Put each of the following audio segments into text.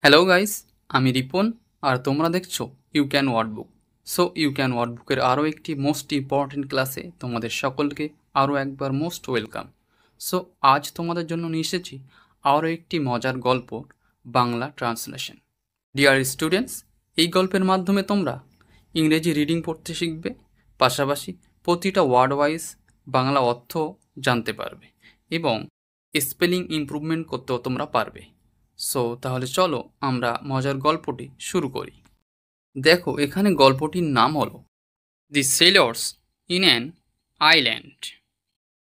Hello guys, আমি রিপন আর তোমরা দেখছো you can wordbook. So you can ওয়ার্ডবুকের আরও একটি মোস্ট ইম্পর্টেন্ট ক্লাসে তোমাদের সকলকে আরও একবার মোস্ট ওয়েলকাম। সো আজ তোমাদের জন্য নিয়ে এসেছি আরও একটি মজার গল্প, বাংলা ট্রান্সলেশন। ডিয়ার স্টুডেন্টস, এই গল্পের মাধ্যমে তোমরা ইংরেজি রিডিং পড়তে শিখবে, পাশাপাশি প্রতিটা ওয়ার্ড ওয়াইজ বাংলা অর্থ জানতে পারবে এবং স্পেলিং ইমপ্রুভমেন্ট করতেও তোমরা পারবে। সো তাহলে চলো আমরা মজার গল্পটি শুরু করি। দেখো, এখানে গল্পটির নাম হলো দি সেলর্স ইন অ্যান আইল্যান্ড।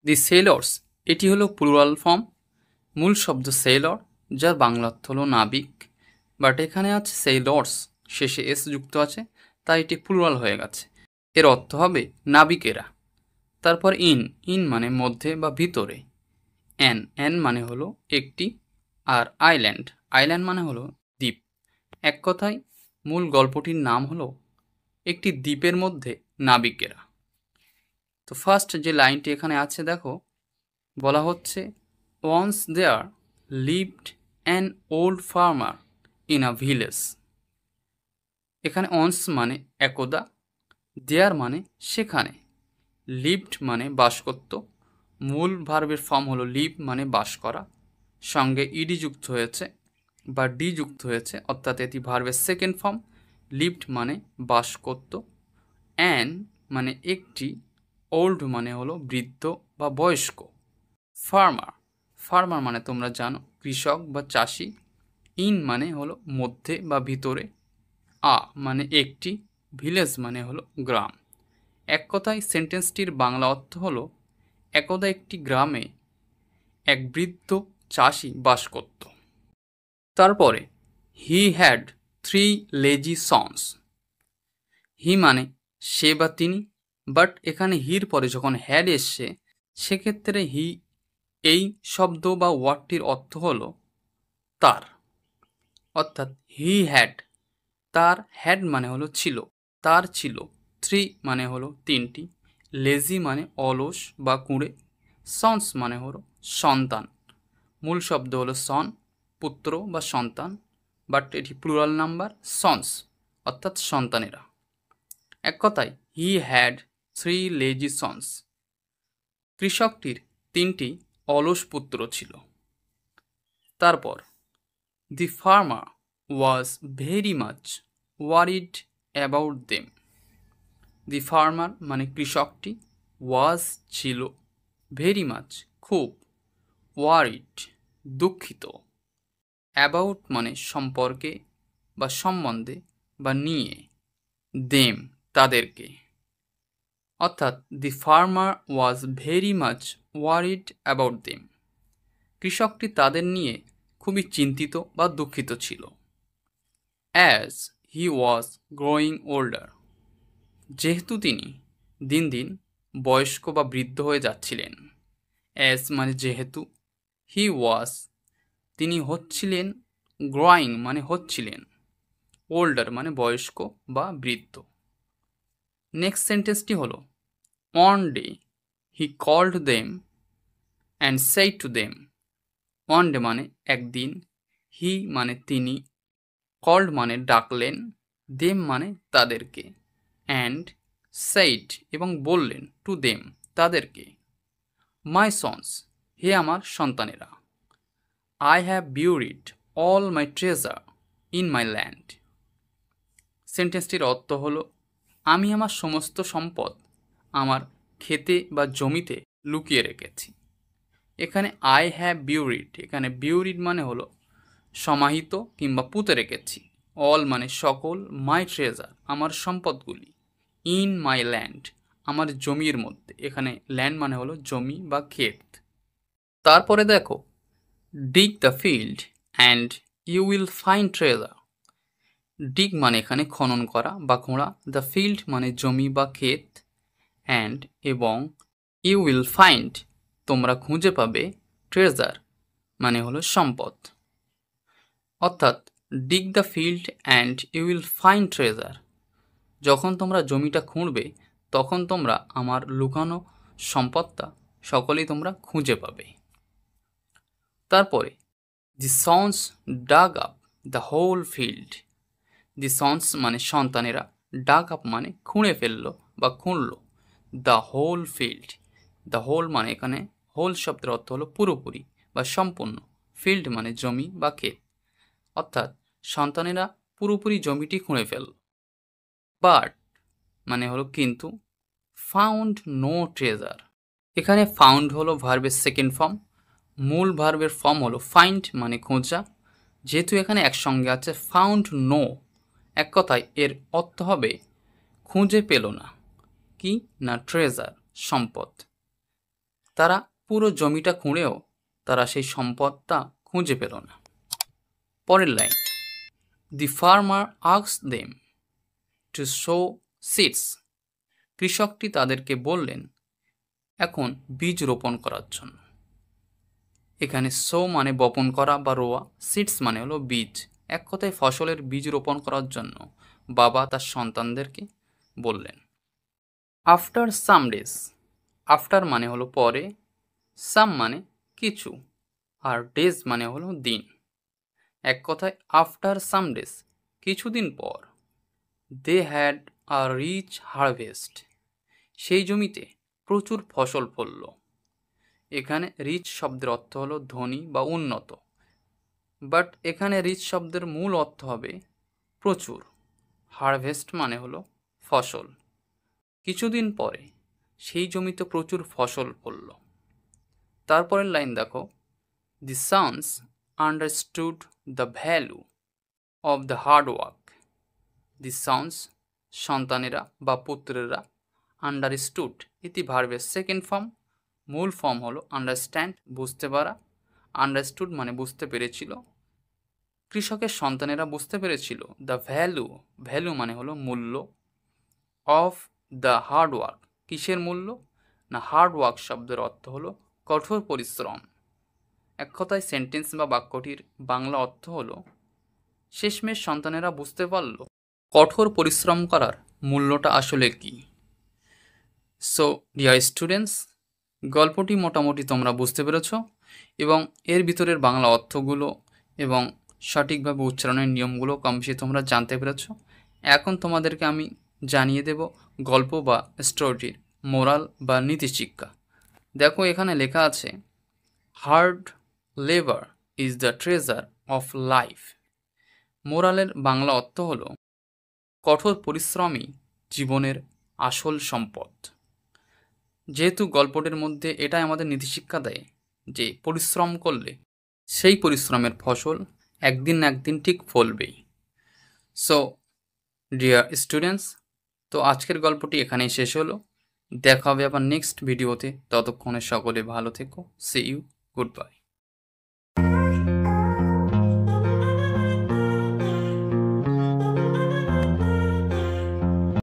দি সেলর্স এটি হলো প্লুরাল ফর্ম। মূল শব্দ সেলর, যার বাংলা অর্থ হলো নাবিক, বাট এখানে আছে সেলর্স, শেষে এস যুক্ত আছে, তাই এটি প্লুরাল হয়ে গেছে। এর অর্থ হবে নাবিকেরা। তারপর ইন, ইন মানে মধ্যে বা ভিতরে। অ্যান, অ্যান মানে হলো একটি, আর আইল্যান্ড, আইল্যান্ড মানে হলো দ্বীপ। এক কথায় মূল গল্পটির নাম হলো একটি দ্বীপের মধ্যে নাবিকেরা। তো ফার্স্ট যে লাইনটি এখানে আছে দেখো, বলা হচ্ছে once there lived an old farmer in a village. এখানে ওয়ান্স মানে একদা, দেয়ার মানে সেখানে, লিভড মানে বাস করত। মূল ভার্বের ফর্ম হলো লিভ মানে বাস করা, সঙ্গে ইডি যুক্ত হয়েছে বা ডি যুক্ত হয়েছে, অর্থাৎ এটি ভার্বের সেকেন্ড ফর্ম। লিভড মানে বাস করত, অ্যান মানে একটি, ওল্ড মানে হলো বৃদ্ধ বা বয়স্ক, ফার্মার, ফার্মার মানে তোমরা জানো কৃষক বা চাষি, ইন মানে হলো মধ্যে বা ভিতরে, আ মানে একটি, ভিলেজ মানে হলো গ্রাম। এক কথায় সেন্টেন্সটির বাংলা অর্থ হলো একদা একটি গ্রামে এক বৃদ্ধ চাষি বাস করত। তারপরে হি হ্যাড 3 লেজি সন্স। হি মানে সে বা তিনি, বাট এখানে হির পরে যখন হ্যাড এসছে সেক্ষেত্রে হি এই শব্দ বা ওয়ার্ডটির অর্থ হলো তার, অর্থাৎ হি হ্যাড, তার, হ্যাড মানে হলো ছিল, তার ছিল, 3 মানে হলো 3টি, লেজি মানে অলস বা কুঁড়ে, সন্স মানে হলো সন্তান। মূল শব্দ হলো সন, পুত্র বা সন্তান, বাট এটি প্লুরাল নাম্বার সন্স, অর্থাৎ সন্তানেরা। এক কথায় হি হ্যাড 3 লেজি সন্স। কৃষকটির 3টি অলস পুত্র ছিল। তারপর the farmer was very much worried about them. The farmer মানে কৃষকটি, ওয়াজ ছিল, ভেরি মাচ খুব, ওয়ারিড দুঃখিত, অ্যাবাউট মানে সম্পর্কে বা সম্বন্ধে বা নিয়ে, দেম তাদেরকে, অর্থাৎ the farmer was very much worried about them. কৃষকটি তাদের নিয়ে খুবই চিন্তিত বা দুঃখিত ছিল। As he was growing older, যেহেতু তিনি দিন দিন বয়স্ক বা বৃদ্ধ হয়ে যাচ্ছিলেন। অ্যাজ মানে যেহেতু, হি ওয়াজ তিনি হচ্ছিলেন, গ্রোয়িং মানে হচ্ছিলেন, ওল্ডার মানে বয়স্ক বা বৃদ্ধ। নেক্সট সেন্টেন্সটি হলো one day he called them and said to them. One day মানে একদিন, হি মানে তিনি, কল্ড মানে ডাকলেন, দেম মানে তাদেরকে, অ্যান্ড সেইড এবং বললেন, টু দেম তাদেরকে, মাই সন্স হে আমার সন্তানেরা, I have buried all my treasure in my land. সেন্টেন্সটির অর্থ হলো আমি আমার সমস্ত সম্পদ আমার ক্ষেতে বা জমিতে লুকিয়ে রেখেছি। এখানে আই হ্যাভ বিউরিড, এখানে বিউরিড মানে হলো সমাহিত কিংবা পুঁতে রেখেছি, অল মানে সকল, মাই ট্রেজার আমার সম্পদগুলি, ইন মাই ল্যান্ড আমার জমির মধ্যে, এখানে ল্যান্ড মানে হলো জমি বা ক্ষেত। তারপরে দেখো dig the field and you will find treasure. Dig মানে এখানে খনন করা বা খোঁড়া, দ্য ফিল্ড মানে জমি বা ক্ষেত, অ্যান্ড এবং ইউ উইল ফাইন্ড তোমরা খুঁজে পাবে, ট্রেজার মানে হলো সম্পদ। অর্থাৎ dig the field and you will find treasure, যখন তোমরা জমিটা খুঁড়বে তখন তোমরা আমার লুকানো সম্পদটা সকলেই তোমরা খুঁজে পাবে। তারপরে the sons dug up the whole field. The sons মানে সন্তানেরা, ডাগ আপ মানে খুঁড়ে ফেললো বা খুঁড়লো। The whole field, the whole মানে এখানে হোল শব্দের অর্থ হলো পুরোপুরি বা সম্পূর্ণ, ফিল্ড মানে জমি বা ক্ষেত, অর্থাৎ সন্তানেরা পুরোপুরি জমিটি খুঁড়ে ফেলল। বাট মানে হলো কিন্তু, ফাউন্ড নো ট্রেজার। এখানে ফাউন্ড হলো ভার্বের সেকেন্ড ফর্ম, মূল ভার্বের ফর্ম হলো ফাইন্ড মানে খোঁজা। যেহেতু এখানে একসঙ্গে আছে ফাউন্ড নো, এক কথায় এর অর্থ হবে খুঁজে পেল না, কি না ট্রেজার, সম্পদ। তারা পুরো জমিটা খুঁড়েও তারা সেই সম্পদটা খুঁজে পেল না। পরের line, the farmer asks them to sow seeds. কৃষকটি তাদেরকে বললেন এখন বীজ রোপণ করার জন্য। এখানে সো মানে বপন করা বা রোয়া, সিডস মানে হলো বীজ। এক কথায় ফসলের বীজ রোপণ করার জন্য বাবা তার সন্তানদেরকে বললেন। আফটার সাম ডেজ, আফটার মানে হলো পরে, সাম মানে কিছু, আর ডেজ মানে হলো দিন। এক কথায় আফটার সাম ডেজ কিছুদিন পর, they had a rich harvest, সেই জমিতে প্রচুর ফসল ফলল। এখানে রিচ শব্দের অর্থ হলো ধনী বা উন্নত, বাট এখানে রিচ শব্দের মূল অর্থ হবে প্রচুর। হারভেস্ট মানে হলো ফসল। কিছুদিন পরে সেই জমিতে প্রচুর ফসল ফলল। তারপরের লাইন দেখো, the sons understood the value of the hard work. The sons সন্তানেরা বা পুত্রেরা, আন্ডারস্টুড এটি ভার্বের সেকেন্ড ফর্ম, মূল ফর্ম হলো আন্ডারস্ট্যান্ড বুঝতে পারা। আন্ডারস্টুড মানে বুঝতে পেরেছিল, কৃষকের সন্তানেরা বুঝতে পেরেছিল দ্য ভ্যালু, ভ্যালু মানে হলো মূল্য, অফ দ্য হার্ড ওয়ার্ক কিসের মূল্য না হার্ড ওয়ার্ক শব্দের অর্থ হলো কঠোর পরিশ্রম। এক কথায় সেন্টেন্স বা বাক্যটির বাংলা অর্থ হলো শেষমেশ সন্তানেরা বুঝতে পারল কঠোর পরিশ্রম করার মূল্যটা আসলে কি। সো ডিয়ার স্টুডেন্টস, গল্পটি মোটামুটি তোমরা বুঝতে পেরেছ এবং এর ভিতরের বাংলা অর্থগুলো এবং সঠিকভাবে উচ্চারণের নিয়মগুলো কম বেশি তোমরা জানতে পেরেছ। এখন তোমাদেরকে আমি জানিয়ে দেব গল্প বা স্টোরিটির মোরাল বা নীতিশিক্ষা। দেখো এখানে লেখা আছে, hard labour is the treasure of life. মোরালের বাংলা অর্থ হলো কঠোর পরিশ্রমই জীবনের আসল সম্পদ। যেহেতু গল্পটির মধ্যে এটাই আমাদের নীতিশিক্ষা দেয় যে পরিশ্রম করলে সেই পরিশ্রমের ফসল একদিন না একদিন ঠিক ফলবেই। সো ডিয়ার স্টুডেন্টস, তো আজকের গল্পটি এখানেই শেষ হলো। দেখা হবে আবার নেক্সট ভিডিওতে, ততক্ষণে সকলে ভালো থেকো। See you, good bye.